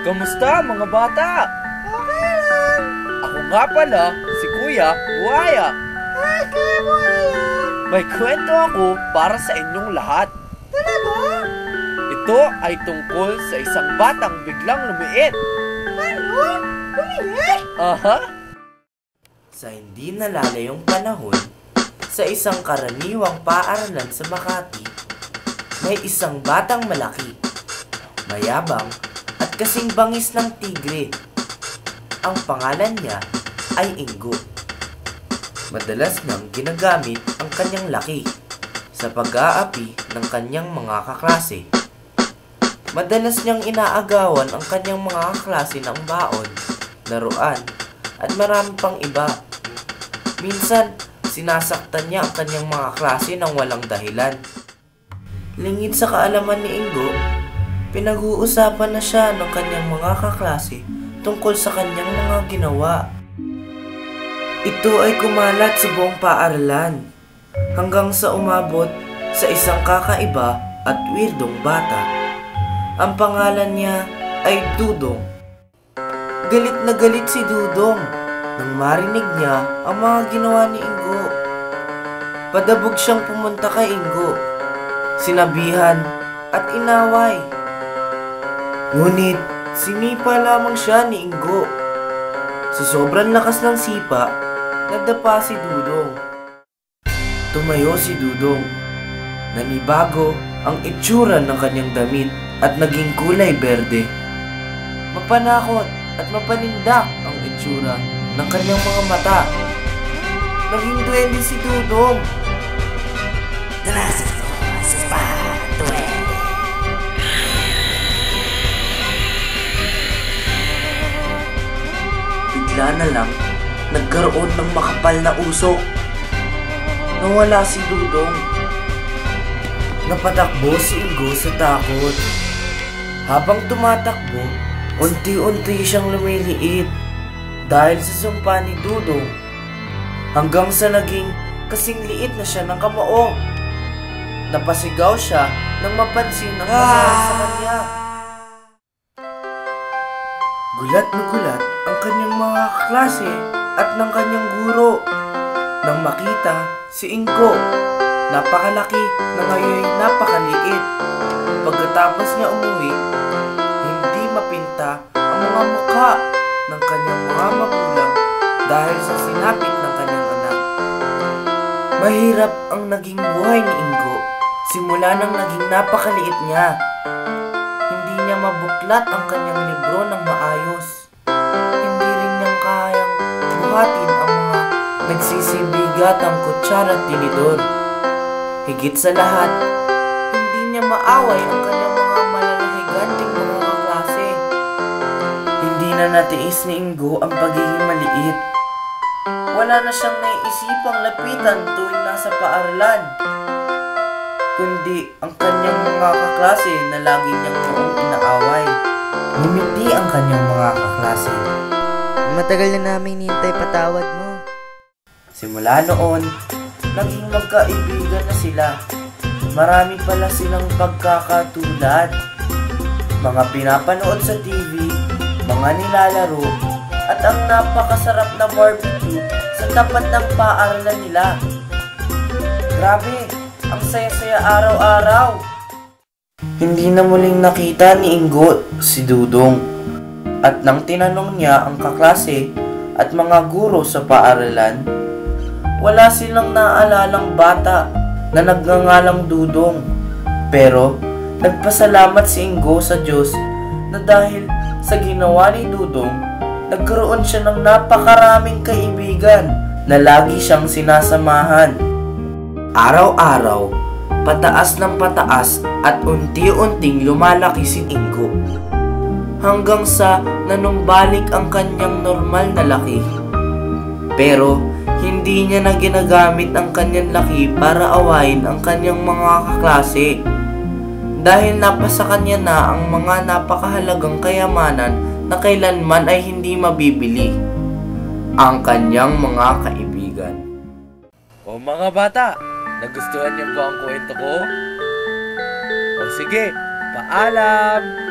Kamusta mga bata? Okay lang. Ako nga pala, si Kuya Buhaya. Hi, Kuya Buhaya. May kwento ako para sa inyong lahat. Talaga? Ito ay tungkol sa isang batang biglang lumiit. Ano? Lumiit? Aha. Sa hindi nalalayong panahon, sa isang karaniwang paaralan sa Makati, may isang batang malaki, mayabang at kasing bangis ng tigre. Ang pangalan niya ay Ingo. Madalas niyang ginagamit ang kanyang laki sa pag-aapi ng kanyang mga kaklase. Madalas niyang inaagawan ang kanyang mga kaklase ng baon, laruan, at marami pang iba. Minsan, sinasaktan niya ang kanyang mga klase ng walang dahilan. Lingid sa kaalaman ni Ingo, pinag-uusapan na siya ng kanyang mga kaklase tungkol sa kanyang mga ginawa. Ito ay kumalat sa buong paaralan hanggang sa umabot sa isang kakaiba at weirdong bata. Ang pangalan niya ay Dudong. Galit na galit si Dudong nang marinig niya ang mga ginawa ni Ingo. Padabog siyang pumunta kay Ingo, sinabihan at inaway. Ngunit sinipa lamang siya ni Ingo. Sa sobrang lakas ng sipa, nadapa si Dudong. Tumayo si Dudong. Nanibago ang itsura ng kanyang damit at naging kulay berde. Mapanakot at mapanindak ang itsura ng kanyang mga mata. Naging duwende si Dudong. Bigla na lang, nagkaroon ng makapal na usok. Nawala si Dudong. Napatakbo si Ingo sa takot. Habang tumatakbo, unti-unti siyang lumiliit dahil sa sumpa ni Dudong, hanggang sa naging kasing liit na siya ng kamao. Napasigaw siya nang mapansin ang nangyari sa kanya. Gulat na gulat ang kanyang mga kaklase at ng kanyang guro nang makita si Ingo. Napakalaki na ngayon napakaliit. Pagkatapos niya umuwi, hindi mapinta ang mga mukha ng kanyang mga magulang dahil sa sinapit ng kanyang anak. Mahirap ang naging buhay ni Ingo simula nang naging napakaliit niya. Hindi niya mabuklat ang kanyang libro ng maayos. Hindi rin niya kayang buhatin ang mga nagsisibigatang kutsara at tinidor. Higit sa lahat, hindi niya maaway ang kanyang mga malalahiganting mga kaklase. Hindi na natiis ni Ingo ang pagiging maliit. Wala na siyang naiisipang lapitan tuwing nasa paaralan, kundi ang kanyang mga kaklase na lagi niyang noong inaaway. Ngumiti ang kanyang mga kaklase. Matagal na namin hinihintay patawad mo. Simula noon, naging magkaibigan na sila. Marami pala silang pagkakatulad. Mga pinapanood sa TV, mga nilalaro, at ang napakasarap na barbecue sa tapat ng paaralan nila. Grabe, ang saya-saya araw-araw. Hindi na muling nakita ni Ingo si Dudong. At nang tinanong niya ang kaklase at mga guro sa paaralan, wala silang naalalang bata na nagngangalang Dudong. Pero nagpasalamat si Ingo sa Diyos na dahil sa ginawa ni Dudong, nagkaroon siya ng napakaraming kaibigan na lagi siyang sinasamahan. Araw-araw, pataas ng pataas at unti-unting lumalaki si Ingo. Hanggang sa nanumbalik ang kanyang normal na laki. Pero hindi niya na ginagamit ang kanyang laki para awayin ang kanyang mga kaklase. Dahil napasa kanya na ang mga napakahalagang kayamanan na kailanman ay hindi mabibili. Ang kanyang mga kaibigan. O mga bata, nagustuhan niyo po ang kwento ko? O sige, paalam!